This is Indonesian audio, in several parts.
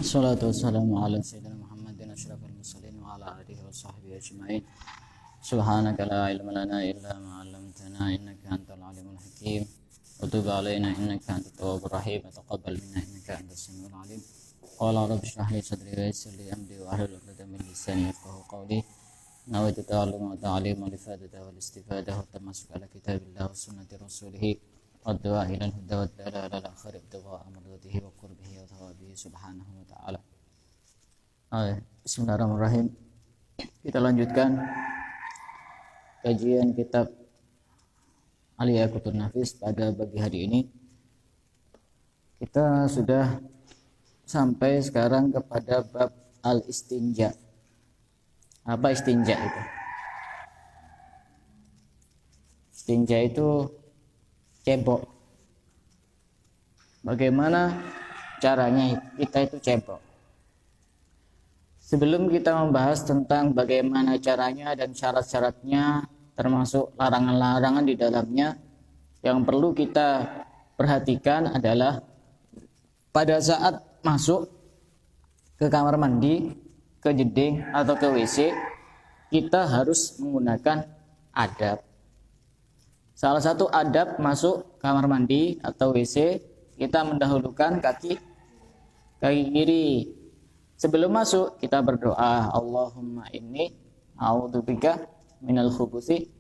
Wassalatu wassalamu ala sayyidina Muhammadin asyrafil mursalin wa ala alihi wa sahbihi ajma'in. Subhanaka la ilma lana illa ma 'allamtana innaka antal alimul hakim. Wa tub alaina innaka antat tawwabur rahim. Wa taqabbal minna innaka antas samiul alim. Qala rabbi shrah li sadri wa yassir li amri wa hlul 'uqdatam min lisani yafqahu qawli. Nawaitu ta'alluma wa ta'lima li fadada wal istifadah wa tamassuka ala kitabillah wa sunnati rasulih. Wad'a ilal huda wa dalala ala khairi ibtigha amradihi wa qurbihi wa thawabihi subhanahu wa ta'ala. Bismillahirrahmanirrahim. Kita lanjutkan kajian kitab Al-Yaqutun Nafis pada pagi hari ini. Kita sudah sampai sekarang kepada bab al-istinja. Apa istinja itu? Istinja itu cebok. Bagaimana caranya kita itu cebok? Sebelum kita membahas tentang bagaimana caranya dan syarat-syaratnya, termasuk larangan-larangan di dalamnya, yang perlu kita perhatikan adalah pada saat masuk ke kamar mandi, ke jeding atau ke WC, kita harus menggunakan adab. Salah satu adab masuk kamar mandi atau WC, kita mendahulukan kaki kiri. Sebelum masuk kita berdoa, Allahumma inni a'udzubika minal khubuthi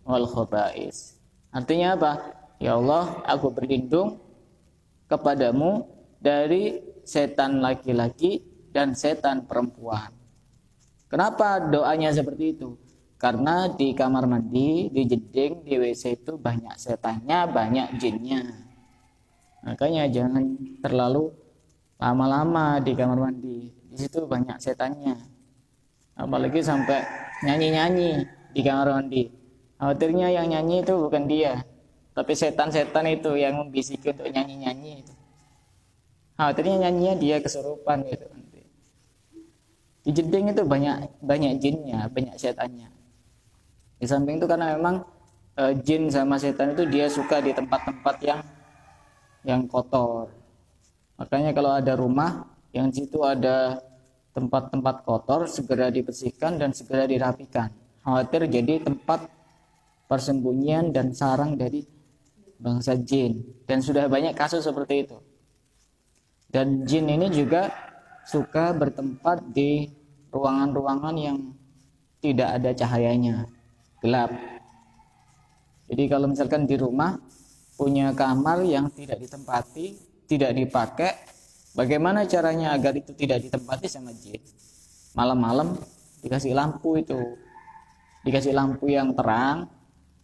wal khaba'is. Artinya apa? Ya Allah, aku berlindung kepadamu dari setan laki-laki dan setan perempuan. Kenapa doanya seperti itu? Karena di kamar mandi, di jeding, di WC itu banyak setannya, banyak jinnya. Makanya jangan terlalu lama-lama di kamar mandi. Di situ banyak setannya. Apalagi sampai nyanyi-nyanyi di kamar mandi. Khawatirnya yang nyanyi itu bukan dia, tapi setan-setan itu yang membisiki untuk nyanyi-nyanyi itu. Khawatirnya nyanyinya dia kesurupan gitu. Di jeding itu banyak jinnya, banyak setannya. Di samping itu karena memang jin sama setan itu dia suka di tempat-tempat yang kotor. Makanya kalau ada rumah yang di situ ada tempat-tempat kotor, segera dibersihkan dan segera dirapikan. Khawatir jadi tempat persembunyian dan sarang dari bangsa jin. Dan sudah banyak kasus seperti itu. Dan jin ini juga suka bertempat di ruangan-ruangan yang tidak ada cahayanya, gelap. Jadi kalau misalkan di rumah punya kamar yang tidak ditempati, tidak dipakai, bagaimana caranya agar itu tidak ditempati sama jin? Malam-malam dikasih lampu itu, dikasih lampu yang terang,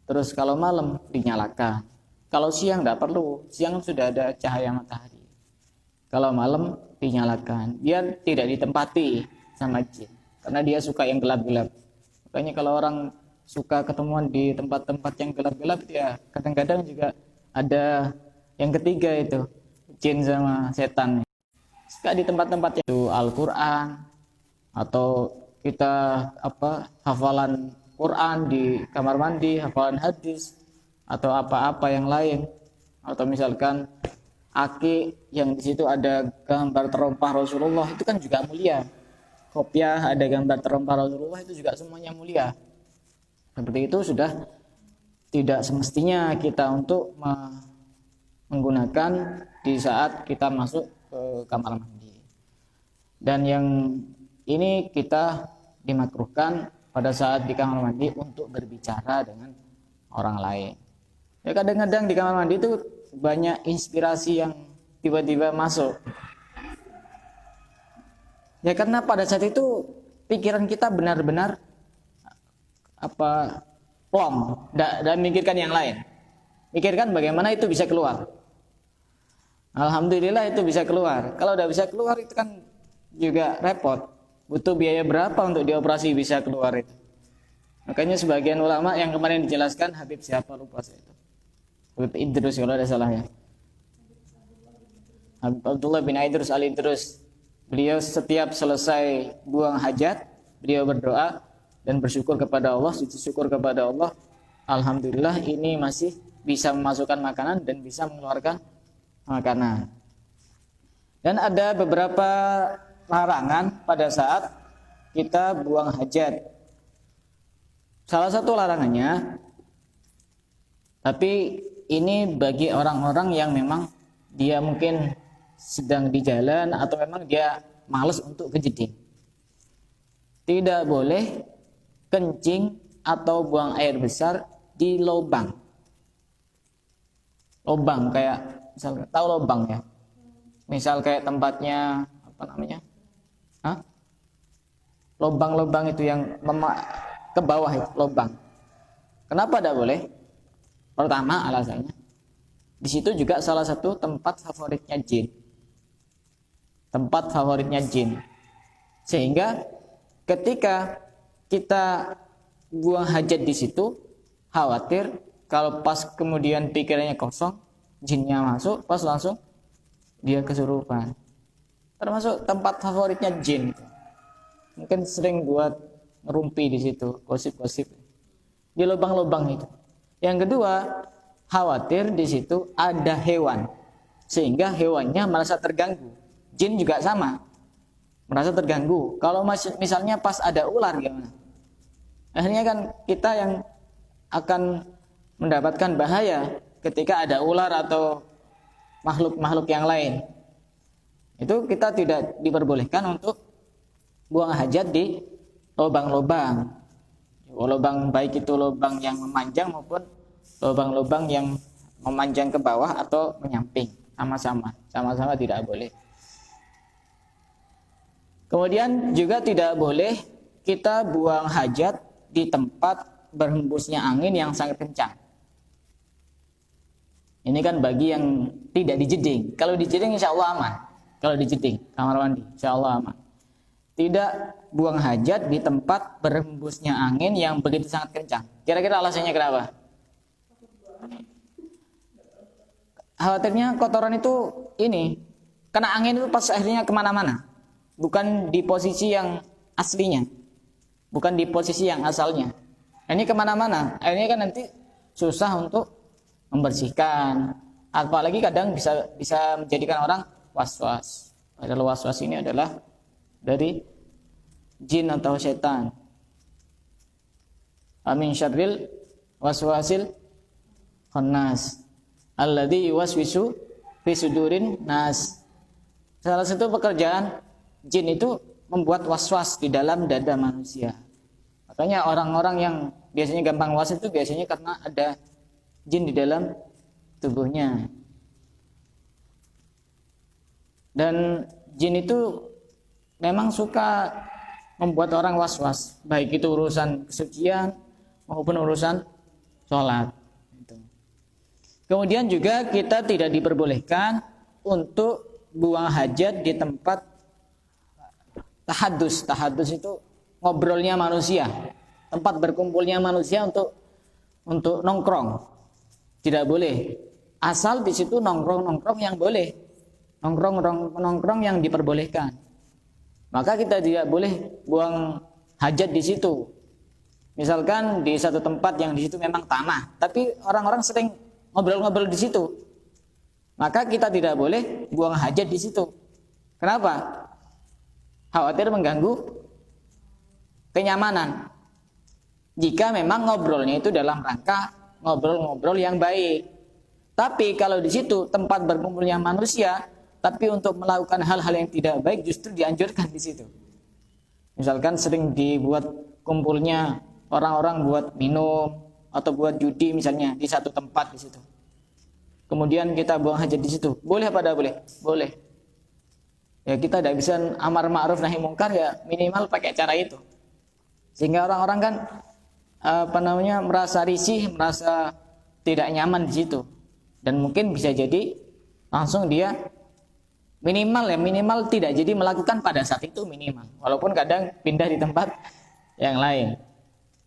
terus kalau malam dinyalakan. Kalau siang tidak perlu, siang sudah ada cahaya matahari. Kalau malam dinyalakan, biar tidak ditempati sama jin, karena dia suka yang gelap-gelap. Makanya kalau orang suka ketemuan di tempat-tempat yang gelap-gelap, ya kadang-kadang juga ada yang ketiga itu, jin sama setan. Suka di tempat-tempat itu Al-Quran atau kita hafalan Quran di kamar mandi, hafalan hadis atau apa-apa yang lain, atau misalkan aki yang di situ ada gambar terompah Rasulullah, itu kan juga mulia. Kopiah ada gambar terompah Rasulullah, itu juga semuanya mulia. Seperti itu sudah tidak semestinya kita untuk menggunakan di saat kita masuk ke kamar mandi. Dan yang ini kita dimakruhkan pada saat di kamar mandi untuk berbicara dengan orang lain. Ya kadang-kadang di kamar mandi itu banyak inspirasi yang tiba-tiba masuk. Ya karena pada saat itu pikiran kita benar-benar plong, dan mikirkan yang lain. Mikirkan bagaimana itu bisa keluar. Alhamdulillah itu bisa keluar. Kalau udah bisa keluar itu kan juga repot. Butuh biaya berapa untuk dioperasi bisa keluar itu. Makanya sebagian ulama yang kemarin dijelaskan, Habib siapa lupa saya itu. Habib Idrus kalau ada salah ya. Habib Abdullah bin Idrus al-Idrus. Beliau setiap selesai buang hajat, beliau berdoa dan bersyukur kepada Allah, sujud syukur kepada Allah. Alhamdulillah ini masih bisa memasukkan makanan dan bisa mengeluarkan makanan. Dan ada beberapa larangan pada saat kita buang hajat. Salah satu larangannya, tapi ini bagi orang-orang yang memang dia mungkin sedang di jalan atau memang dia malas untuk ke jeding. Tidak boleh kencing atau buang air besar di lubang. Lubang kayak misal, tahu lubang ya? Misal kayak tempatnya apa namanya? Lubang-lubang itu yang ke bawah itu lubang. Kenapa tidak boleh? Pertama alasannya, di situ juga salah satu tempat favoritnya jin. Tempat favoritnya jin. Sehingga ketika kita buang hajat di situ, khawatir kalau pas kemudian pikirannya kosong, jinnya masuk, pas langsung dia kesurupan. Termasuk tempat favoritnya jin itu. Mungkin sering buat ngerumpi di situ, gosip-gosip di lubang-lubang itu. Yang kedua, khawatir di situ ada hewan, sehingga hewannya merasa terganggu. Jin juga sama, merasa terganggu. Kalau misalnya pas ada ular gimana? Akhirnya kan kita yang akan mendapatkan bahaya ketika ada ular atau makhluk-makhluk yang lain. Itu kita tidak diperbolehkan untuk buang hajat di lubang-lubang. Lubang baik itu lubang yang memanjang maupun lubang-lubang yang memanjang ke bawah atau menyamping, sama-sama tidak boleh. Kemudian juga tidak boleh kita buang hajat di tempat berhembusnya angin yang sangat kencang. Ini kan bagi yang tidak dijeding. Kalau dijeding insya Allah aman. Kalau dijeding kamar mandi insya Allah aman. Tidak buang hajat di tempat berhembusnya angin yang begitu sangat kencang. Kira-kira alasannya kenapa? Khawatirnya kotoran itu ini kena angin itu pas akhirnya kemana-mana, bukan di posisi yang aslinya, bukan di posisi yang asalnya. Ini kemana-mana, akhirnya kan nanti susah untuk membersihkan. Apalagi kadang bisa menjadikan orang was-was. Padahal was-was ini adalah dari jin atau setan. Amin syarril waswasil khannas alladzi yuwaswisu fi sudurin nas. Salah satu pekerjaan jin itu membuat waswas di dalam dada manusia. Makanya orang-orang yang biasanya gampang was itu biasanya karena ada jin di dalam tubuhnya. Dan jin itu memang suka membuat orang was-was, baik itu urusan kesucian maupun urusan sholat. Kemudian juga kita tidak diperbolehkan untuk buang hajat di tempat tahadus. Tahadus itu ngobrolnya manusia, tempat berkumpulnya manusia untuk nongkrong. Tidak boleh. Asal di situ nongkrong yang boleh, nongkrong yang diperbolehkan. Maka kita tidak boleh buang hajat di situ. Misalkan di satu tempat yang di situ memang tanah, tapi orang-orang sering ngobrol-ngobrol di situ. Maka kita tidak boleh buang hajat di situ. Kenapa? Khawatir mengganggu kenyamanan. Jika memang ngobrolnya itu dalam rangka ngobrol-ngobrol yang baik. Tapi kalau di situ tempat berkumpulnya manusia, tapi untuk melakukan hal-hal yang tidak baik justru dianjurkan di situ. Misalkan sering dibuat kumpulnya orang-orang buat minum atau buat judi misalnya di satu tempat di situ. Kemudian kita buang hajat di situ. Boleh apa tidak boleh? Boleh. Ya kita tidak bisa amar ma'ruf nahi mungkar ya minimal pakai cara itu. Sehingga orang-orang kan merasa risih, merasa tidak nyaman di situ. Dan mungkin bisa jadi langsung dia minimal tidak jadi melakukan pada saat itu minimal, walaupun kadang pindah di tempat yang lain.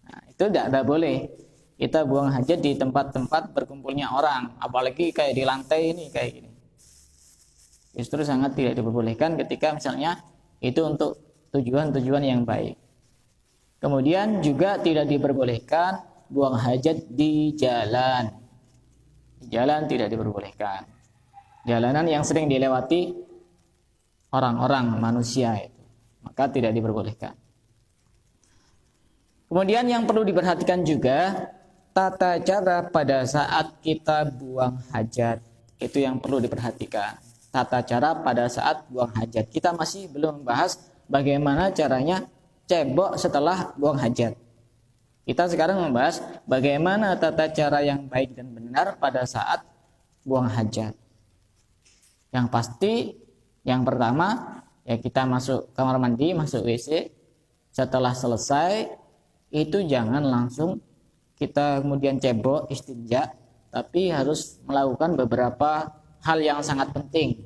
Nah, itu tidak boleh kita buang hajat di tempat-tempat berkumpulnya orang, apalagi kayak di lantai ini kayak gini. Justru sangat tidak diperbolehkan ketika misalnya itu untuk tujuan-tujuan yang baik. Kemudian juga tidak diperbolehkan buang hajat di jalan. Di jalan tidak diperbolehkan. Jalanan yang sering dilewati orang-orang manusia itu. maka tidak diperbolehkan. Kemudian yang perlu diperhatikan juga tata cara pada saat kita buang hajat. Itu yang perlu diperhatikan. Tata cara pada saat buang hajat. Kita masih belum membahas bagaimana caranya cebok setelah buang hajat. Kita sekarang membahas bagaimana tata cara yang baik dan benar pada saat buang hajat. Yang pasti yang pertama ya kita masuk kamar mandi, masuk WC. Setelah selesai itu jangan langsung kita kemudian cebok istinja, tapi harus melakukan beberapa hal yang sangat penting.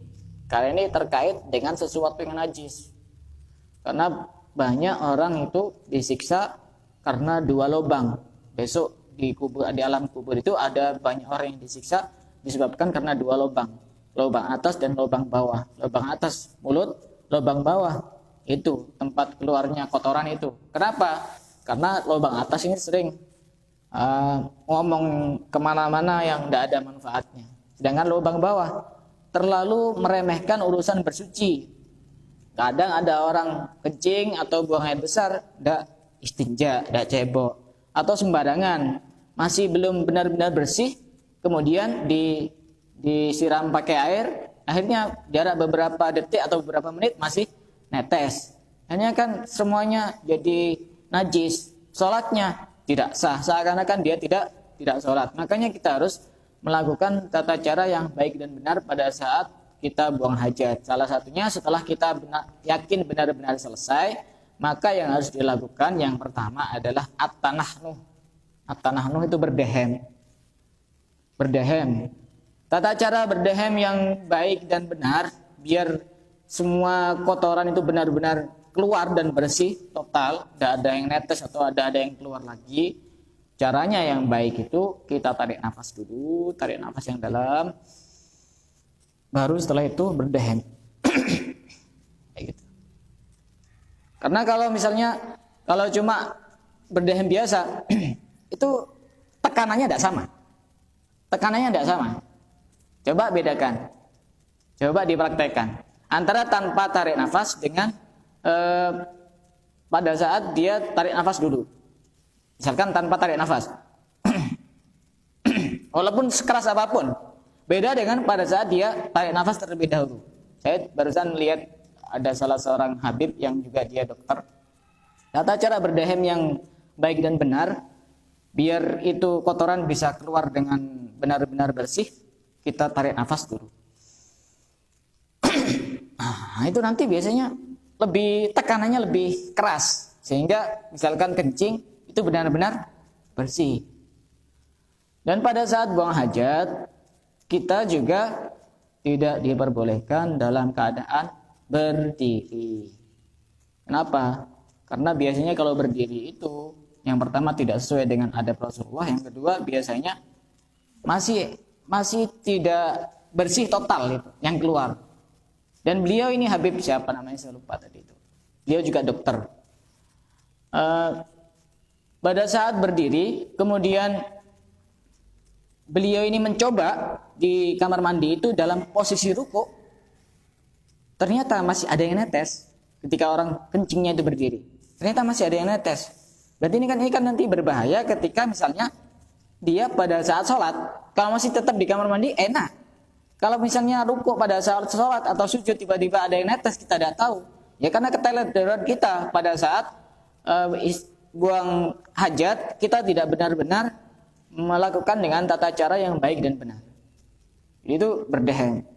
Karena ini terkait dengan sesuatu yang najis. Karena banyak orang itu disiksa karena 2 lubang. Besok di alam kubur itu ada banyak orang yang disiksa disebabkan karena 2 lubang. Lubang atas dan lubang bawah. Lubang atas mulut, lubang bawah itu tempat keluarnya kotoran itu. Kenapa? Karena lubang atas ini sering ngomong kemana-mana yang tidak ada manfaatnya. Sedangkan lubang bawah terlalu meremehkan urusan bersuci. Kadang ada orang kencing atau buang air besar, tidak istinja, tidak cebok, atau sembarangan, masih belum benar-benar bersih, kemudian disiram pakai air, akhirnya jarak beberapa detik atau beberapa menit masih netes. Hanya kan semuanya jadi najis, sholatnya tidak sah, seakan-akan dia tidak sholat. Makanya kita harus melakukan tata cara yang baik dan benar pada saat kita buang hajat. Salah satunya setelah kita yakin benar-benar selesai, maka yang harus dilakukan yang pertama adalah at-tanahnuh. At-tanahnuh itu berdehem. Berdehem. Tata cara berdehem yang baik dan benar biar semua kotoran itu benar-benar keluar dan bersih total, tidak ada yang netes atau ada yang keluar lagi. Caranya yang baik itu kita tarik nafas dulu, tarik nafas yang dalam, baru setelah itu berdehem. Kayak gitu. Karena kalau misalnya kalau cuma berdehem biasa itu tekanannya tidak sama. Tekanannya tidak sama. Coba bedakan. Coba dipraktekkan antara tanpa tarik nafas dengan pada saat dia tarik nafas dulu. Misalkan tanpa tarik nafas. Walaupun sekeras apapun, beda dengan pada saat dia tarik nafas terlebih dahulu. Saya barusan lihat ada salah seorang habib yang juga dia dokter. Tata cara berdehem yang baik dan benar, biar itu kotoran bisa keluar dengan benar-benar bersih, kita tarik nafas dulu. Nah, itu nanti biasanya tekanannya lebih keras, sehingga misalkan kencing itu benar-benar bersih. Dan pada saat buang hajat, kita juga tidak diperbolehkan dalam keadaan berdiri. Kenapa? Karena biasanya kalau berdiri itu yang pertama tidak sesuai dengan adab Rasulullah, yang kedua biasanya masih tidak bersih total itu yang keluar. Dan beliau ini Habib siapa namanya saya lupa tadi itu. Beliau juga dokter. Pada saat berdiri, kemudian beliau ini mencoba di kamar mandi itu dalam posisi ruku. Ternyata masih ada yang netes ketika orang kencingnya itu berdiri. Ternyata masih ada yang netes. Berarti ini kan nanti berbahaya ketika misalnya dia pada saat sholat. Kalau masih tetap di kamar mandi enak. Kalau misalnya ruku pada saat sholat atau sujud tiba-tiba ada yang netes, kita tidak tahu. Ya karena keteledoran kita pada saat buang hajat, kita tidak benar-benar melakukan dengan tata cara yang baik dan benar. Itu berdehem.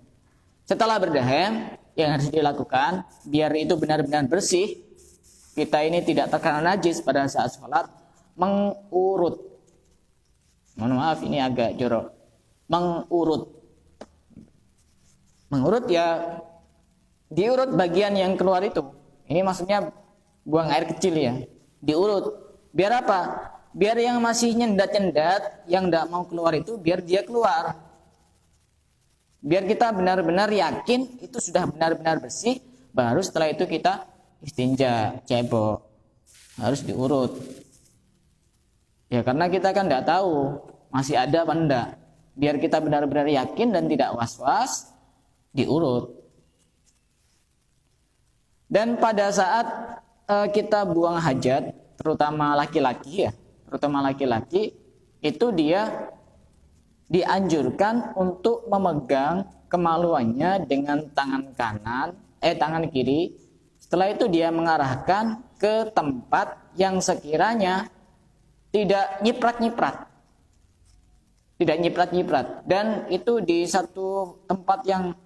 Setelah berdehem, yang harus dilakukan biar itu benar-benar bersih, kita ini tidak terkena najis pada saat sholat, mengurut. Mohon maaf ini agak jorok. Mengurut ya diurut bagian yang keluar itu. Ini maksudnya buang air kecil ya. Diurut. Biar apa? Biar yang masih nyendat-nyendat, yang tidak mau keluar itu biar dia keluar. Biar kita benar-benar yakin itu sudah benar-benar bersih, baru setelah itu kita istinja, cebok. Harus diurut. Ya karena kita kan tidak tahu masih ada apa enggak. Biar kita benar-benar yakin dan tidak was-was, diurut. Dan pada saat kita buang hajat, terutama laki-laki ya, terutama laki-laki, itu dia dianjurkan untuk memegang kemaluannya dengan tangan kiri. Setelah itu dia mengarahkan ke tempat yang sekiranya tidak nyiprat-nyiprat. Tidak nyiprat-nyiprat. Dan itu di satu tempat yang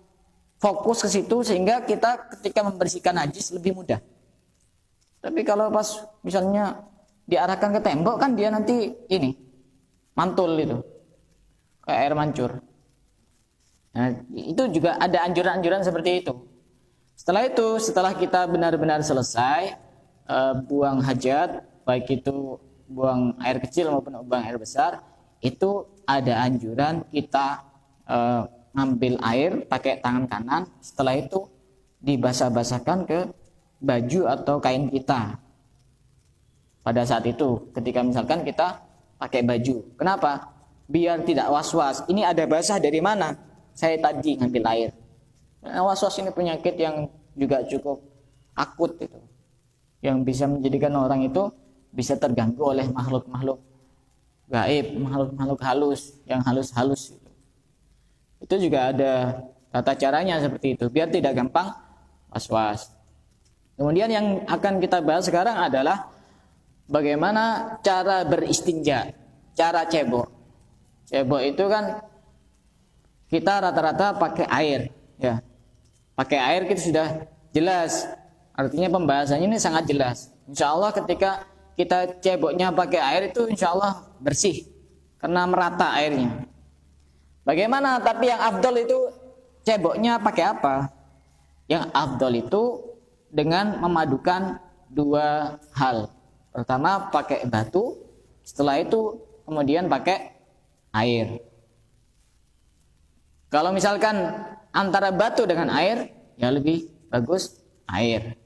fokus ke situ sehingga kita ketika membersihkan najis lebih mudah. Tapi kalau pas misalnya diarahkan ke tembok kan dia nanti ini mantul itu. Kayak air mancur. Nah, itu juga ada anjuran-anjuran seperti itu. Setelah kita benar-benar selesai buang hajat, baik itu buang air kecil maupun buang air besar, itu ada anjuran kita ngambil air pakai tangan kanan, setelah itu dibasah-basahkan ke baju atau kain kita. Pada saat itu, ketika misalkan kita pakai baju, kenapa? Biar tidak was-was. Ini ada basah dari mana? Saya tadi ngambil air. Was-was ini penyakit yang juga cukup akut itu, yang bisa menjadikan orang itu bisa terganggu oleh makhluk-makhluk gaib, makhluk-makhluk halus, yang halus-halus itu. Itu juga ada tata caranya seperti itu, biar tidak gampang was-was. Kemudian yang akan kita bahas sekarang adalah bagaimana cara beristinja, cara cebok. Cebok itu kan kita rata-rata pakai air, ya. Pakai air kita sudah jelas. Artinya pembahasannya ini sangat jelas. Insya Allah ketika kita ceboknya pakai air itu insya Allah bersih karena merata airnya. Bagaimana? Tapi yang afdol itu ceboknya pakai apa? Yang afdol itu dengan memadukan dua hal. Pertama pakai batu, setelah itu kemudian pakai air. Kalau misalkan antara batu dengan air, ya lebih bagus air.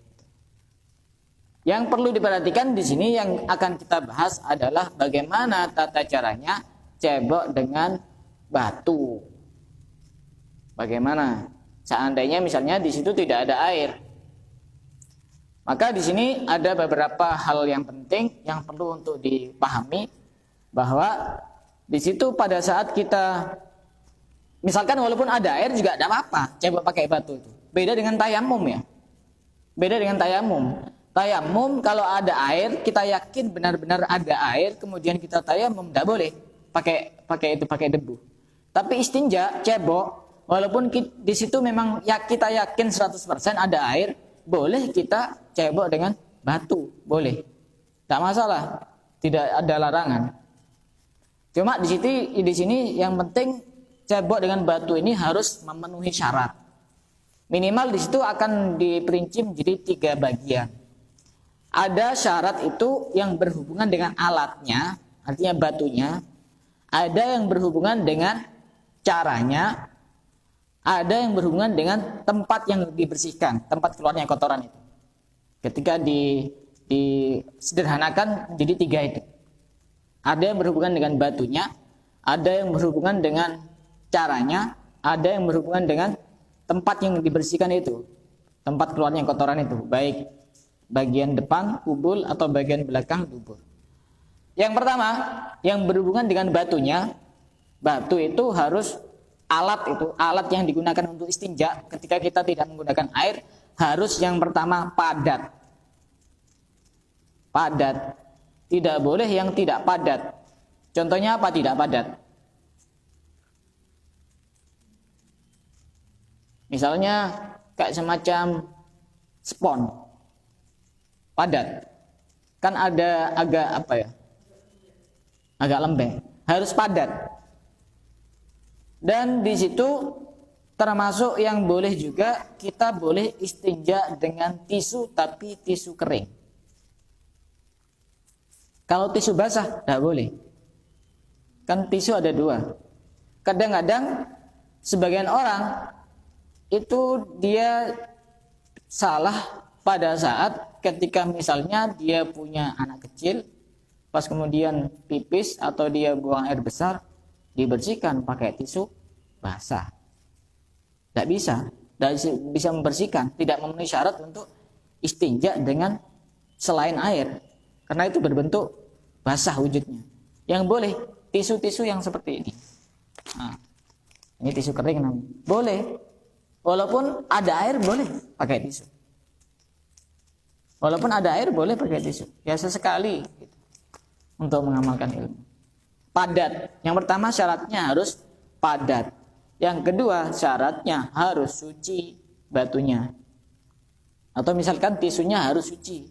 Yang perlu diperhatikan di sini yang akan kita bahas adalah bagaimana tata caranya cebok dengan batu. Bagaimana? Seandainya misalnya di situ tidak ada air, maka di sini ada beberapa hal yang penting yang perlu untuk dipahami, bahwa di situ pada saat kita misalkan walaupun ada air juga tidak apa-apa cebok pakai batu itu. Beda dengan tayamum ya. Beda dengan tayamum. Tayamum kalau ada air, kita yakin benar-benar ada air, kemudian kita tayamum, tidak boleh pakai debu. Tapi istinja, cebok, walaupun di situ memang kita yakin 100% ada air, boleh kita cebok dengan batu, boleh. Tidak masalah, tidak ada larangan. Cuma di sini yang penting cebok dengan batu ini harus memenuhi syarat. Minimal di situ akan diperinci menjadi 3 bagian. Ada syarat itu yang berhubungan dengan alatnya, artinya batunya. Ada yang berhubungan dengan caranya. Ada yang berhubungan dengan tempat yang dibersihkan, tempat keluarnya kotoran itu. Ketika disederhanakan menjadi 3 itu. Ada yang berhubungan dengan batunya, ada yang berhubungan dengan caranya, ada yang berhubungan dengan tempat yang dibersihkan itu, tempat keluarnya kotoran itu, baik bagian depan kubul atau bagian belakang dubur. Yang pertama, yang berhubungan dengan batunya, batu itu harus alat yang digunakan untuk istinja ketika kita tidak menggunakan air, harus yang pertama padat. Padat. Tidak boleh yang tidak padat. Contohnya apa tidak padat? Misalnya kayak semacam spon. Padat. Kan ada agak agak lembek. Harus padat. Dan di situ termasuk yang boleh juga, kita boleh istinja dengan tisu, tapi tisu kering. Kalau tisu basah tidak boleh. Kan tisu ada 2. Kadang-kadang sebagian orang itu dia salah pada saat ketika misalnya dia punya anak kecil, pas kemudian pipis atau dia buang air besar, dibersihkan pakai tisu basah. Tidak bisa membersihkan, tidak memenuhi syarat untuk istinja dengan selain air, karena itu berbentuk basah wujudnya. Yang boleh tisu-tisu yang seperti ini. Nah, ini tisu kering namanya. Boleh. Walaupun ada air boleh pakai tisu. Walaupun ada air boleh pakai tisu. Ya sesekali gitu, untuk mengamalkan ilmu. Padat. Yang pertama syaratnya harus padat. Yang kedua syaratnya harus suci batunya. Atau misalkan tisunya harus suci.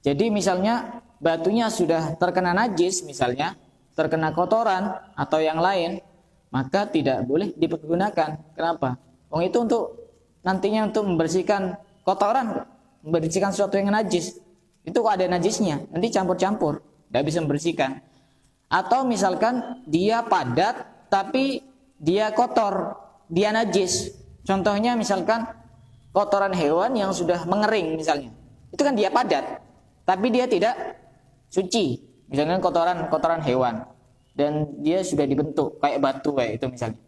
Jadi misalnya batunya sudah terkena najis, misalnya terkena kotoran atau yang lain, maka tidak boleh dipergunakan. Kenapa? Wong itu untuk nantinya untuk membersihkan kotoran, membersihkan sesuatu yang najis. Itu kok ada najisnya, nanti campur-campur, tidak bisa membersihkan. Atau misalkan dia padat tapi dia kotor, dia najis. Contohnya misalkan kotoran hewan yang sudah mengering misalnya. Itu kan dia padat, tapi dia tidak suci. Misalnya kotoran hewan dan dia sudah dibentuk kayak batu kayak itu misalnya.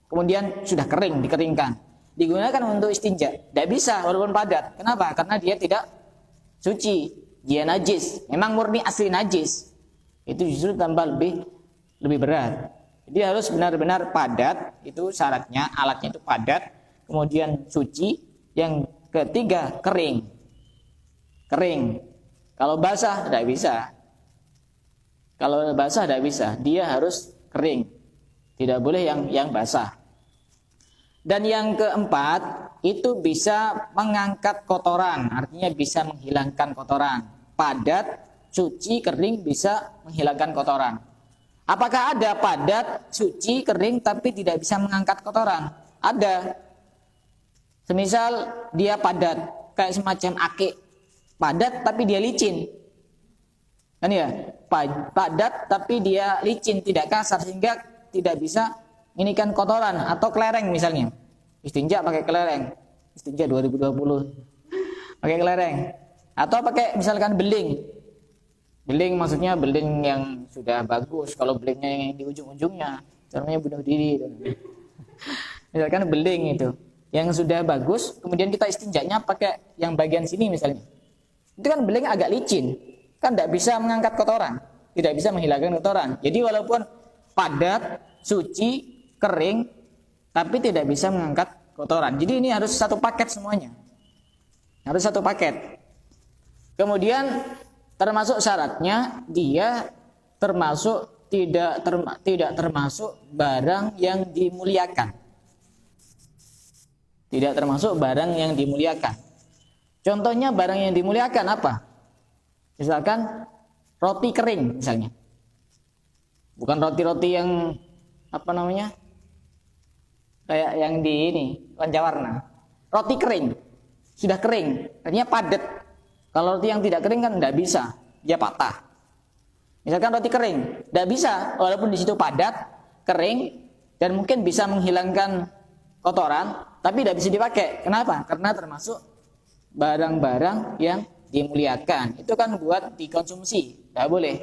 Kemudian sudah kering, dikeringkan. Digunakan untuk istinja. Tidak bisa walaupun padat. Kenapa? Karena dia tidak suci. Dia najis. Memang murni asli najis. Itu justru tambah lebih berat. Jadi harus benar-benar padat. Itu syaratnya. Alatnya itu padat. Kemudian suci. Yang ketiga kering. Kering. Kalau basah tidak bisa. Kalau basah tidak bisa. Dia harus kering. Tidak boleh yang basah. Dan yang keempat, itu bisa mengangkat kotoran, artinya bisa menghilangkan kotoran. Padat, suci, kering bisa menghilangkan kotoran. Apakah ada padat, suci, kering tapi tidak bisa mengangkat kotoran? Ada. Semisal dia padat, kayak semacam akik. Padat tapi dia licin. Kan ya? Padat tapi dia licin, tidak kasar sehingga tidak bisa ini kan kotoran. Atau kelereng misalnya, istinja pakai kelereng, istinja 2020 pakai kelereng. Atau pakai misalkan beling maksudnya beling yang sudah bagus. Kalau belingnya yang di ujung-ujungnya caranya bunuh diri misalkan beling itu yang sudah bagus, kemudian kita istinjanya pakai yang bagian sini misalnya, itu kan beling agak licin, kan tidak bisa mengangkat kotoran, tidak bisa menghilangkan kotoran. Jadi walaupun padat, suci, kering, tapi tidak bisa mengangkat kotoran. Jadi ini harus satu paket semuanya. Harus satu paket. Kemudian termasuk syaratnya dia termasuk tidak termasuk barang yang dimuliakan. Tidak termasuk barang yang dimuliakan. Contohnya barang yang dimuliakan apa? Misalkan roti kering misalnya. Bukan roti-roti yang apa namanya? Kayak yang di ini, pancawarna. Roti kering. Sudah kering, artinya padat. Kalau roti yang tidak kering kan tidak bisa, dia patah. Misalkan roti kering, tidak bisa, walaupun di situ padat, kering, dan mungkin bisa menghilangkan kotoran, tapi tidak bisa dipakai. Kenapa? Karena termasuk barang-barang yang dimuliakan. Itu kan buat dikonsumsi, tidak boleh.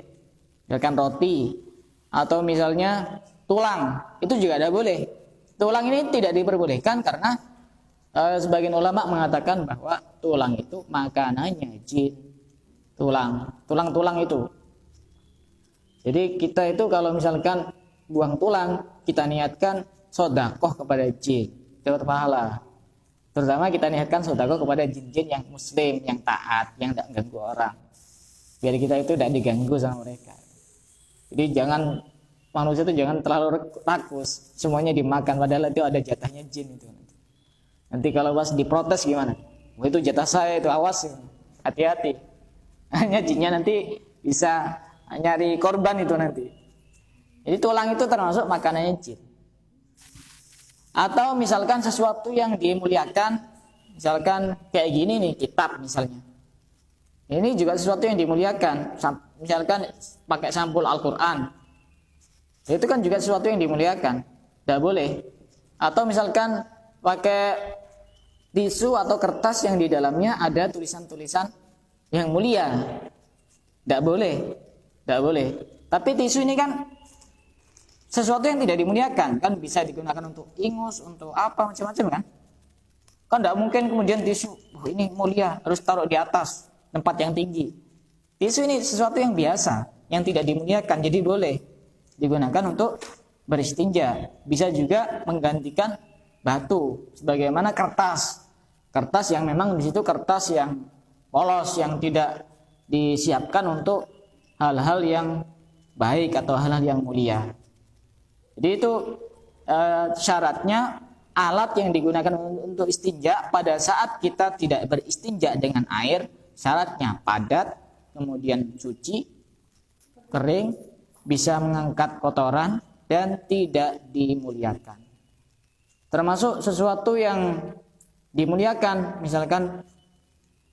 Misalkan roti, atau misalnya tulang, itu juga tidak boleh. Tulang ini tidak diperbolehkan karena sebagian ulama mengatakan bahwa tulang itu makanannya jin. Tulang itu. Jadi kita itu kalau misalkan buang tulang, kita niatkan sedekah kepada jin, dapat pahala. Terutama kita niatkan sedekah kepada jin-jin yang muslim, yang taat, yang tidak ganggu orang. Biar kita itu tidak diganggu sama mereka. Jadi manusia itu jangan terlalu rakus, semuanya dimakan, padahal itu ada jatahnya jin itu. Nanti kalau pas diprotes gimana? Oh, itu jatah saya, itu awas, hati-hati. Hanya jinnya nanti bisa nyari korban itu nanti. Jadi tulang itu termasuk makanannya jin. Atau misalkan sesuatu yang dimuliakan, misalkan kayak gini nih, kitab misalnya. Ini juga sesuatu yang dimuliakan. Misalkan pakai sampul Al-Quran, itu kan juga sesuatu yang dimuliakan, tidak boleh. Atau misalkan pakai tisu atau kertas yang di dalamnya ada tulisan-tulisan yang mulia, tidak boleh. Tapi tisu ini kan sesuatu yang tidak dimuliakan, kan bisa digunakan untuk ingus, untuk apa macam-macam kan. Kan tidak mungkin kemudian tisu, ini mulia, harus taruh di atas tempat yang tinggi. Tisu ini sesuatu yang biasa, yang tidak dimuliakan, jadi boleh digunakan untuk beristinja. Bisa juga menggantikan batu, sebagaimana kertas. Kertas yang memang di situ kertas yang polos, yang tidak disiapkan untuk hal-hal yang baik atau hal-hal yang mulia. Jadi itu syaratnya alat yang digunakan untuk istinja pada saat kita tidak beristinja dengan air, syaratnya padat, kemudian suci, kering, bisa mengangkat kotoran, dan tidak dimuliakan. Termasuk sesuatu yang dimuliakan, misalkan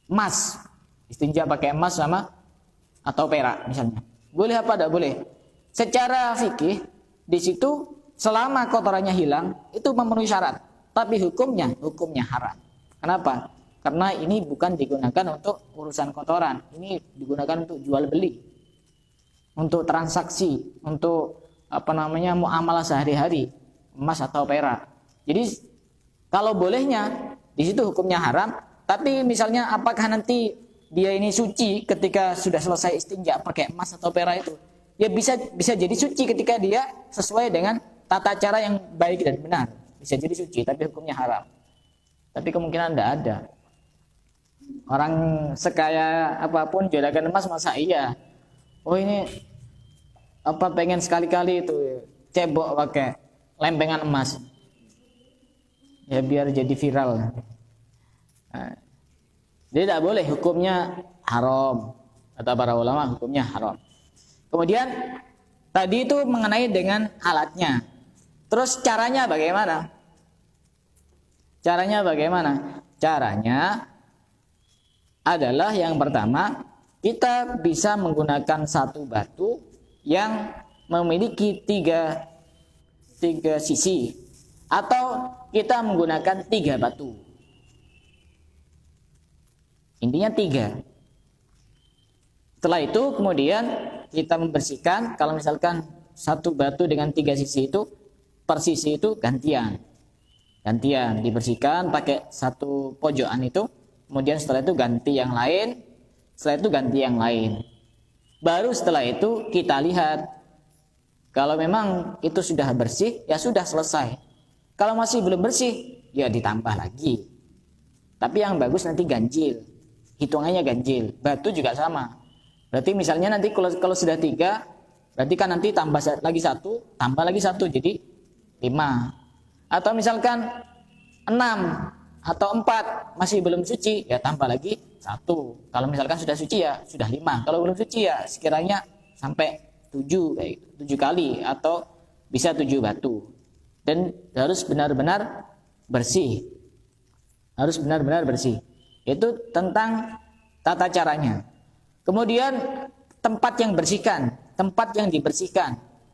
emas, istinja pakai emas sama atau perak misalnya. Boleh apa tidak boleh? Secara fikih di situ selama kotorannya hilang itu memenuhi syarat, tapi hukumnya haram. Kenapa? Karena ini bukan digunakan untuk urusan kotoran, ini digunakan untuk jual beli, untuk transaksi, untuk muamalah sehari-hari, emas atau perak. Jadi kalau bolehnya di situ hukumnya haram, tapi misalnya apakah nanti dia ini suci ketika sudah selesai istinja pakai emas atau perak itu? Ya bisa jadi suci ketika dia sesuai dengan tata cara yang baik dan benar. Bisa jadi suci, tapi hukumnya haram. Tapi kemungkinan tidak ada. Orang sekaya apapun juragan emas, masa iya? Oh ini pengen sekali-kali itu cebok pakai lempengan emas. Ya biar jadi viral. Nah, jadi tidak boleh, hukumnya haram. Kata para ulama hukumnya haram. Kemudian tadi itu mengenai dengan alatnya. Terus caranya bagaimana? Caranya adalah yang pertama, kita bisa menggunakan satu batu yang memiliki tiga sisi, atau kita menggunakan 3 batu. Intinya 3. Setelah itu kemudian kita membersihkan. Kalau misalkan satu batu dengan 3 sisi itu, per sisi itu gantian dibersihkan pakai satu pojokan itu. Kemudian setelah itu ganti yang lain, baru setelah itu kita lihat kalau memang itu sudah bersih, ya sudah selesai. Kalau masih belum bersih, ya ditambah lagi. Tapi yang bagus nanti ganjil, hitungannya ganjil. Batu juga sama. Berarti misalnya nanti kalau sudah 3, berarti kan nanti tambah lagi satu, jadi 5. Atau misalkan 6 atau 4 masih belum suci, ya tambah lagi 1. Kalau misalkan sudah suci ya sudah 5. Kalau belum suci ya sekiranya sampai 7, kayak gitu. 7 kali atau bisa 7 batu. Dan harus benar-benar bersih. Itu tentang tata caranya. Kemudian tempat yang dibersihkan,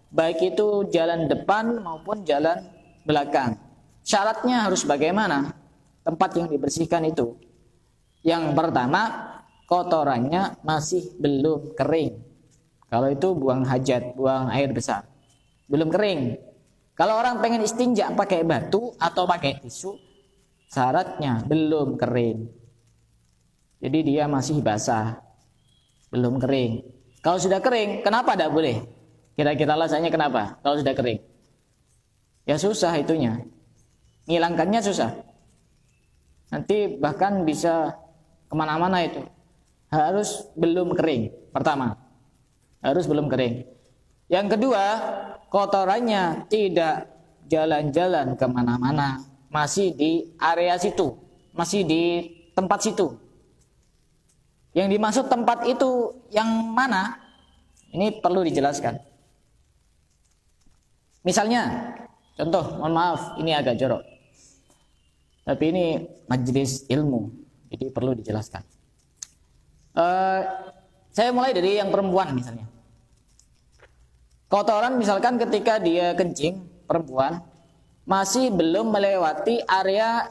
baik itu jalan depan maupun jalan belakang. Syaratnya harus bagaimana? Tempat yang dibersihkan itu. Yang pertama, kotorannya masih belum kering. Kalau itu buang hajat, buang air besar, belum kering. Kalau orang pengen istinja pakai batu atau pakai tisu, syaratnya belum kering. Jadi dia masih basah, belum kering. Kalau sudah kering, kenapa tidak boleh? Kira-kira alasannya kenapa? Kalau sudah kering, ya susah itunya, ngilangkannya susah. Nanti bahkan bisa kemana-mana itu. Harus belum kering. Pertama, harus belum kering. Yang kedua, kotorannya tidak jalan-jalan kemana-mana, masih di area situ, masih di tempat situ. Yang dimaksud tempat itu yang mana? Ini perlu dijelaskan. Misalnya, contoh, mohon maaf, ini agak jorok, tapi ini majelis ilmu, jadi perlu dijelaskan. Saya mulai dari yang perempuan misalnya. Kotoran misalkan ketika dia kencing, perempuan masih belum melewati area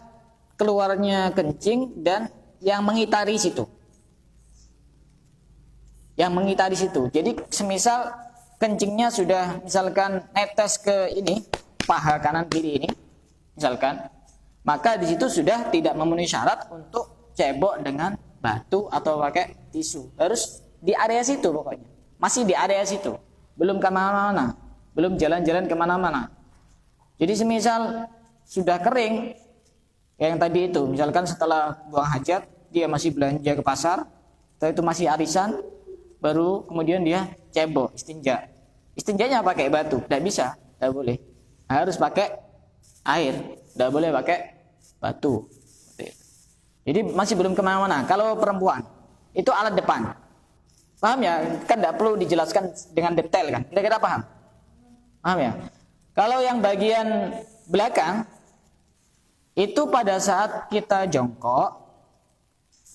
keluarnya kencing dan yang mengitari situ. Jadi semisal kencingnya sudah misalkan netes ke ini, paha kanan kiri ini, misalkan, maka di situ sudah tidak memenuhi syarat untuk cebok dengan batu atau pakai tisu. Harus di area situ pokoknya. Masih di area situ. Belum kemana-mana. Belum jalan-jalan kemana-mana. Jadi semisal sudah kering, yang tadi itu, misalkan setelah buang hajat, dia masih belanja ke pasar, setelah itu masih arisan, baru kemudian dia cebok, istinja. Istinjanya pakai batu, tidak bisa, tidak boleh. Harus pakai air, tidak boleh pakai batu. Jadi masih belum kemana-mana. Kalau perempuan, itu alat depan. Paham ya? Kan tidak perlu dijelaskan dengan detail kan? Kira-kira paham? Paham ya? Kalau yang bagian belakang, itu pada saat kita jongkok,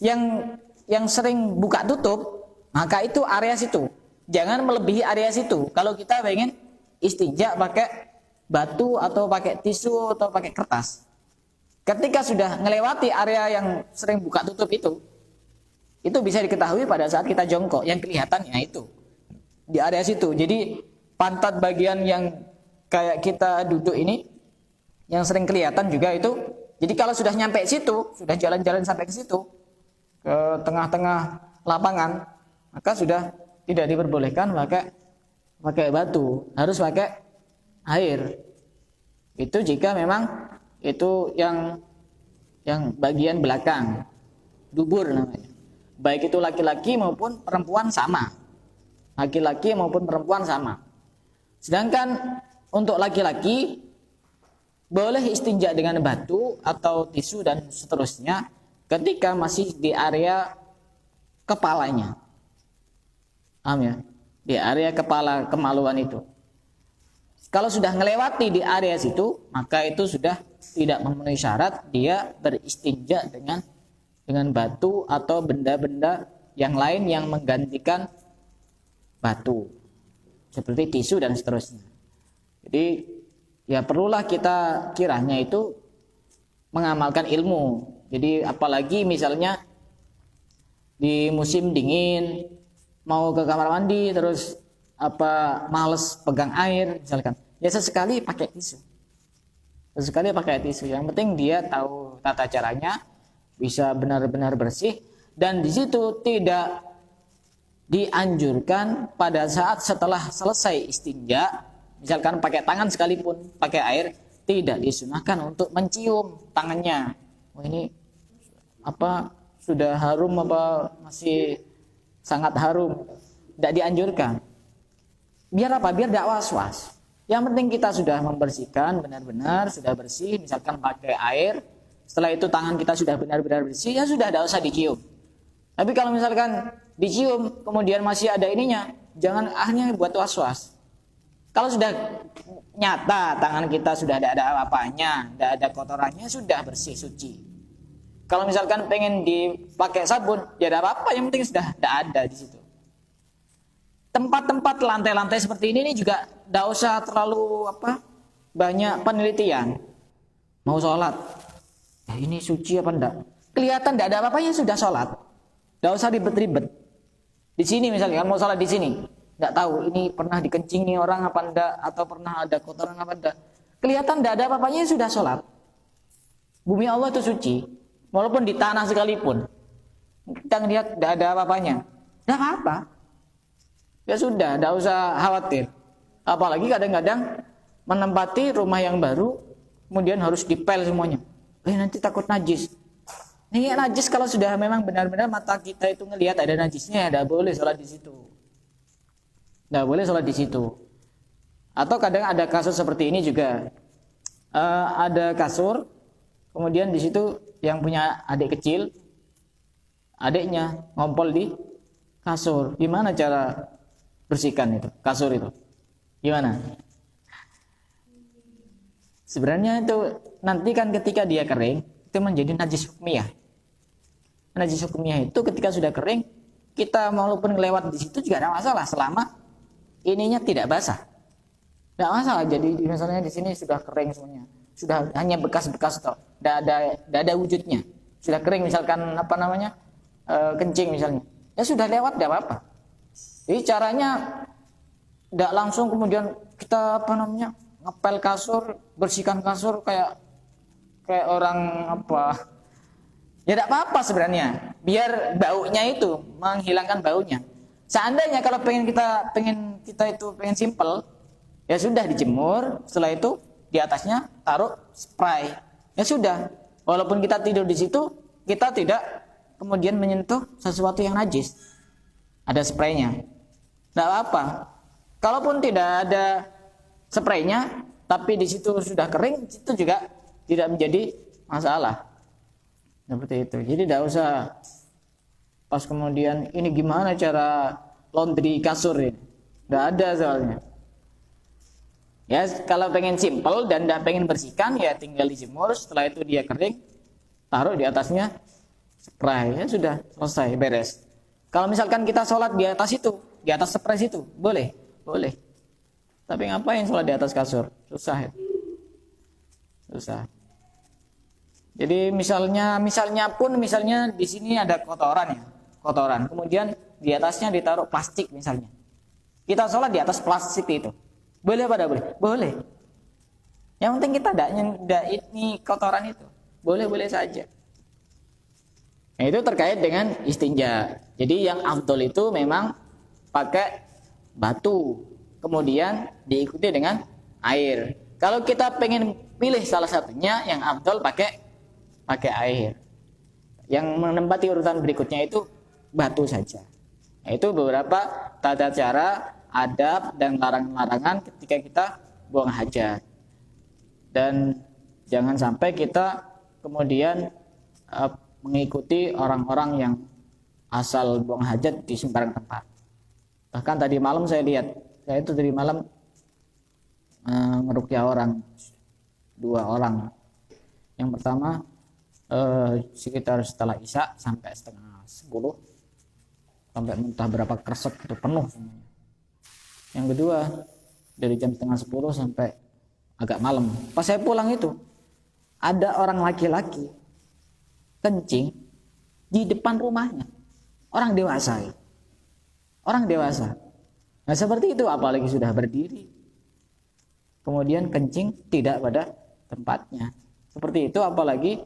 yang sering buka tutup, maka itu area situ. Jangan melebihi area situ. Kalau kita pengen istinja pakai batu atau pakai tisu atau pakai kertas. Ketika sudah melewati area yang sering buka tutup itu bisa diketahui pada saat kita jongkok. Yang kelihatannya itu di area situ. Jadi pantat bagian yang kayak kita duduk ini yang sering kelihatan juga itu. Jadi kalau sudah nyampe situ, sudah jalan-jalan sampai ke situ, ke tengah-tengah lapangan, maka sudah tidak diperbolehkan pakai batu, harus pakai air. Itu jika memang itu yang bagian belakang, dubur namanya. Baik itu laki-laki maupun perempuan sama. Laki-laki maupun perempuan sama. Sedangkan untuk laki-laki boleh istinja dengan batu atau tisu dan seterusnya ketika masih di area kepalanya. Paham ya? Di area kepala kemaluan itu. Kalau sudah melewati di area situ, maka itu sudah tidak memenuhi syarat dia beristinja dengan batu atau benda-benda yang lain yang menggantikan batu. Seperti tisu dan seterusnya. Jadi ya perlulah kita kiranya itu mengamalkan ilmu. Jadi apalagi misalnya di musim dingin mau ke kamar mandi terus males pegang air misalkan, ya sesekali pakai tisu. Sesekali pakai tisu. Yang penting dia tahu tata caranya, bisa benar-benar bersih, dan di situ tidak dianjurkan pada saat setelah selesai istinja, misalkan pakai tangan sekalipun pakai air, tidak disunahkan untuk mencium tangannya. Oh ini sudah harum masih sangat harum. Tidak dianjurkan. Biar apa? Biar tidak was-was. Yang penting kita sudah membersihkan benar-benar, sudah bersih, misalkan pakai air. Setelah itu tangan kita sudah benar-benar bersih, ya sudah, tidak usah dicium. Tapi kalau misalkan dicium kemudian masih ada ininya, jangan akhirnya buat was-was. Kalau sudah nyata tangan kita sudah tidak ada apa-apanya, tidak ada kotorannya, sudah bersih, suci. Kalau misalkan pengen dipakai sabun, ya tidak apa-apa, yang penting sudah tidak ada di situ. Tempat-tempat lantai-lantai seperti ini juga tidak usah terlalu banyak penelitian. Mau sholat, ya ini suci apa enggak? Kelihatan tidak ada apa-apanya sudah sholat. Tidak usah ribet-ribet. Di sini misalnya kan mau sholat di sini, tidak tahu ini pernah dikencingi orang apa enggak, atau pernah ada kotoran apa enggak. Kelihatan tidak ada apa-apanya sudah sholat. Bumi Allah itu suci, walaupun di tanah sekalipun. Kita lihat tidak ada apa-apanya, tidak apa-apa. Ya sudah, tidak usah khawatir. Apalagi kadang-kadang menempati rumah yang baru, kemudian harus dipel semuanya. Nanti takut najis. Ini najis kalau sudah memang benar-benar mata kita itu ngelihat ada najisnya, tidak boleh sholat di situ. Tidak boleh sholat di situ. Atau kadang ada kasus seperti ini juga. Ada kasur, kemudian di situ yang punya adik kecil, adiknya ngompol di kasur. Gimana cara bersihkan itu kasur itu? Gimana? Sebenarnya itu nanti kan ketika dia kering itu menjadi najis hukmiyah. Najis hukmiyah itu ketika sudah kering, kita walaupun lewat di situ juga tidak masalah selama ininya tidak basah. Tidak masalah. Jadi misalnya di sini sudah kering semuanya, sudah hanya bekas-bekas toh, tidak ada wujudnya, sudah kering misalkan kencing misalnya, ya sudah lewat tidak apa-apa. Jadi caranya tidak langsung kemudian kita ngepel kasur, bersihkan kasur kayak kayak orang apa. Ya tidak apa-apa sebenarnya, biar baunya itu menghilangkan baunya. Seandainya kalau pengen kita itu pengen simple, ya sudah dijemur, setelah itu di atasnya taruh spray. Ya sudah, walaupun kita tidur di situ, kita tidak kemudian menyentuh sesuatu yang najis. Ada spraynya, tidak apa-apa. Kalaupun tidak ada spraynya, tapi di situ sudah kering, itu juga tidak menjadi masalah. Seperti itu. Jadi tidak usah pas kemudian ini gimana cara laundry kasur ini. Tidak ada soalnya. Ya kalau pengen simple dan tidak pengen bersihkan ya tinggal dijemur. Setelah itu dia kering, taruh di atasnya spray. Ya sudah selesai beres. Kalau misalkan kita sholat di atas itu, di atas spray itu, boleh. Tapi ngapain sholat di atas kasur? Susah ya. Susah. Jadi misalnya di sini ada kotoran. Kemudian di atasnya ditaruh plastik misalnya. Kita sholat di atas plastik itu. Boleh apa tidak boleh? Boleh. Yang penting kita tidak ini kotoran itu. Boleh saja. Nah, itu terkait dengan istinja. Jadi yang afdol itu memang pakai batu. Kemudian diikuti dengan air. Kalau kita pengen pilih salah satunya, yang afdol pakai air. Yang menempati urutan berikutnya itu batu saja. Nah, itu beberapa tata cara, adab dan larangan-larangan ketika kita buang hajat. Dan jangan sampai kita kemudian mengikuti orang-orang yang asal buang hajat di sembarang tempat. Bahkan tadi malam saya tadi malam ngeruqyah orang, 2 orang. Yang pertama sekitar setelah Isya sampai setengah 10, sampai entah berapa kresek itu penuh semuanya. Yang kedua dari jam setengah 10 sampai agak malam. Pas saya pulang itu ada orang laki-laki kencing di depan rumahnya, orang dewasa ya. Nah seperti itu, apalagi sudah berdiri kemudian kencing tidak pada tempatnya. Seperti itu, apalagi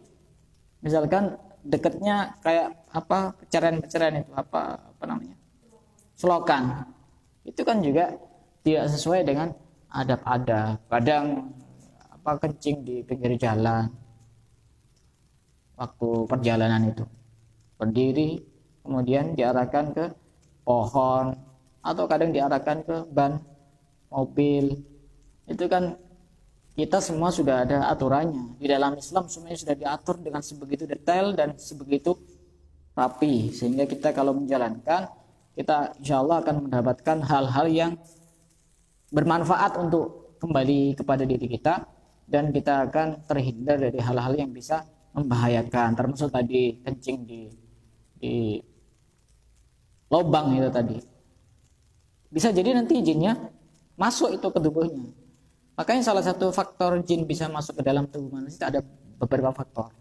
misalkan dekatnya kayak apa peceren itu apa namanya, selokan, itu kan juga tidak sesuai dengan adab-adab. Kadang kencing di pinggir jalan waktu perjalanan itu, berdiri kemudian diarahkan ke pohon atau kadang diarahkan ke ban mobil. Itu kan kita semua sudah ada aturannya. Di dalam Islam semuanya sudah diatur dengan sebegitu detail dan sebegitu rapi, sehingga kita kalau menjalankan, kita insya Allah akan mendapatkan hal-hal yang bermanfaat untuk kembali kepada diri kita, dan kita akan terhindar dari hal-hal yang bisa membahayakan, termasuk tadi kencing di lubang itu tadi. Bisa jadi nanti jinnya masuk itu ke tubuhnya. Makanya salah satu faktor jin bisa masuk ke dalam tubuh manusia ada beberapa faktor.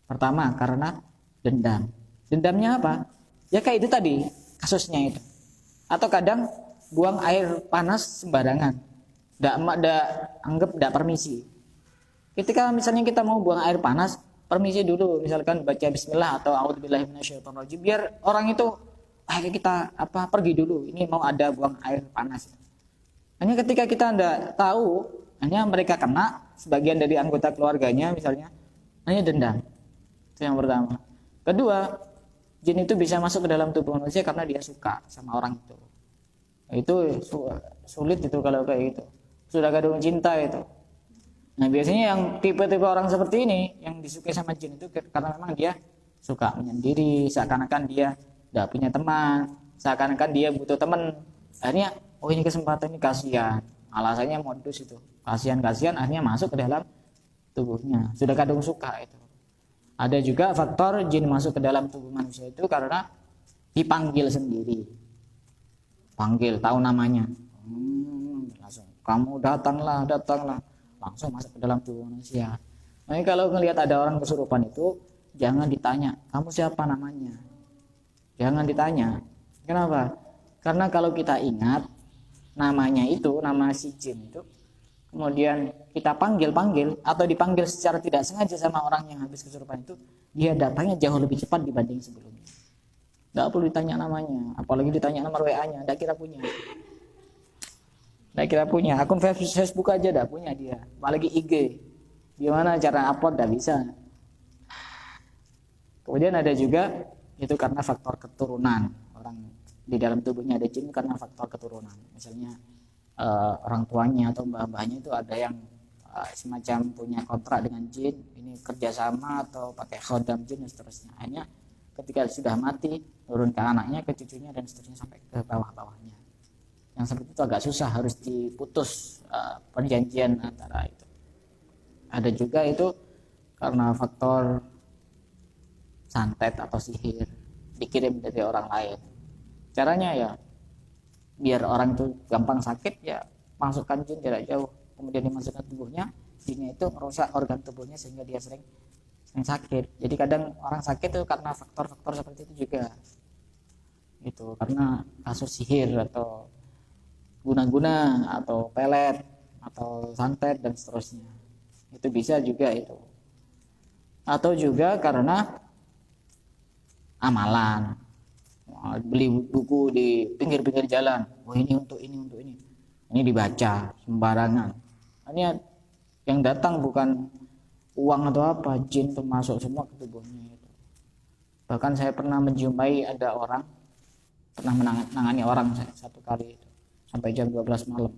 Pertama, karena dendam. Dendamnya apa? Ya kayak itu tadi kasusnya itu. Atau kadang buang air panas sembarangan. Anggap permisi. Ketika misalnya kita mau buang air panas, permisi dulu, misalkan baca bismillah atau a'udzubillahi minasyaitonirrajim, biar orang itu kita pergi dulu, ini mau ada buang air panas. Hanya ketika kita tidak tahu, hanya mereka kena, sebagian dari anggota keluarganya misalnya, hanya dendam. Itu yang pertama. Kedua, jin itu bisa masuk ke dalam tubuh manusia karena dia suka sama orang itu. Itu sulit itu kalau kayak gitu. Sudah kadung cinta itu. Nah biasanya yang tipe-tipe orang seperti ini, yang disukai sama jin itu karena memang dia suka menyendiri, seakan-akan dia tidak punya teman, seakan-akan dia butuh teman. Akhirnya ini kesempatan, ini kasihan, alasannya modus itu, kasihan akhirnya masuk ke dalam tubuhnya, sudah kadung suka itu. Ada juga faktor jin masuk ke dalam tubuh manusia itu karena dipanggil sendiri, panggil tahu namanya, langsung kamu datanglah, langsung masuk ke dalam tubuh manusia. Nah, kalau melihat ada orang kesurupan itu jangan ditanya kamu siapa namanya, jangan ditanya. Kenapa? Karena kalau kita ingat namanya itu, nama si jin itu kemudian kita panggil atau dipanggil secara tidak sengaja sama orang yang habis kesurupan itu, dia datangnya jauh lebih cepat dibanding sebelumnya. Nggak perlu ditanya namanya, apalagi ditanya nomor WA-nya, nggak kira punya. Nggak kira punya, akun Facebook aja nggak punya dia, apalagi IG. Gimana cara upload, nggak bisa. Kemudian ada juga itu karena faktor keturunan, orang di dalam tubuhnya ada jin karena faktor keturunan. Misalnya orang tuanya atau mbah-mbahnya itu ada yang semacam punya kontrak dengan jin, ini kerjasama atau pakai khodam jin dan seterusnya. Akhirnya ketika sudah mati turun ke anaknya, ke cucunya dan seterusnya sampai ke bawah-bawahnya. Yang seperti itu agak susah, harus diputus perjanjian antara itu. Ada juga itu karena faktor santet atau sihir dikirim dari orang lain. Caranya ya biar orang itu gampang sakit, ya masukkan jin jarak jauh, kemudian dimasukkan tubuhnya, jinnya itu merusak organ tubuhnya sehingga dia sering sakit. Jadi kadang orang sakit itu karena faktor-faktor seperti itu juga, gitu, karena kasus sihir atau guna-guna atau pelet atau santet dan seterusnya, itu bisa juga itu. Atau juga karena amalan, beli buku di pinggir-pinggir jalan, ini untuk ini dibaca sembarangan. Ini yang datang bukan uang atau apa, jin termasuk semua ke tubuhnya itu. Bahkan saya pernah menjumpai ada orang, pernah menangani orang satu kali itu, sampai jam 12 malam.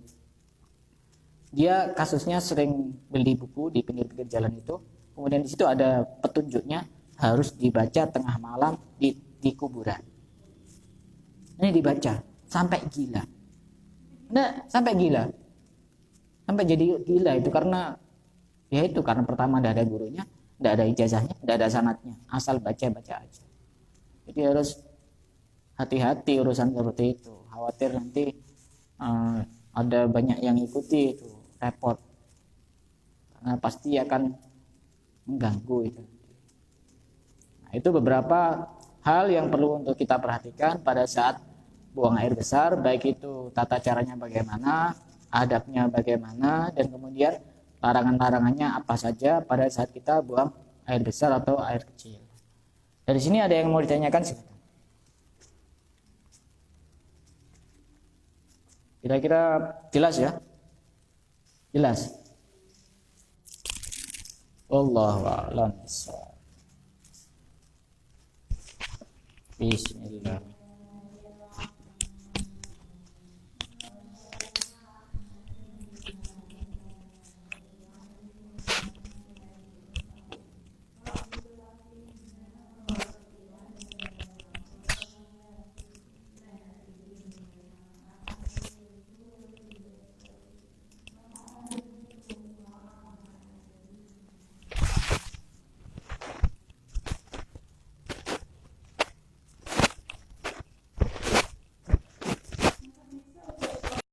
Dia kasusnya sering beli buku di pinggir-pinggir jalan itu, kemudian di situ ada petunjuknya harus dibaca tengah malam di kuburan. Ini dibaca sampai gila. Sampai gila. Sampai jadi gila itu karena ya itu karena pertama tidak ada gurunya, tidak ada ijazahnya, tidak ada sanadnya, asal baca aja. Jadi harus hati-hati urusan seperti itu. Khawatir nanti ada banyak yang ikuti, itu repot. Karena pasti akan mengganggu itu. Nah, itu beberapa hal yang perlu untuk kita perhatikan pada saat buang air besar, baik itu tata caranya bagaimana, adabnya bagaimana, dan kemudian larangan-larangannya apa saja pada saat kita buang air besar atau air kecil. Dari sini ada yang mau ditanyakan, silakan. Kira-kira jelas ya? Jelas? Wallahu a'lam. Bismillah.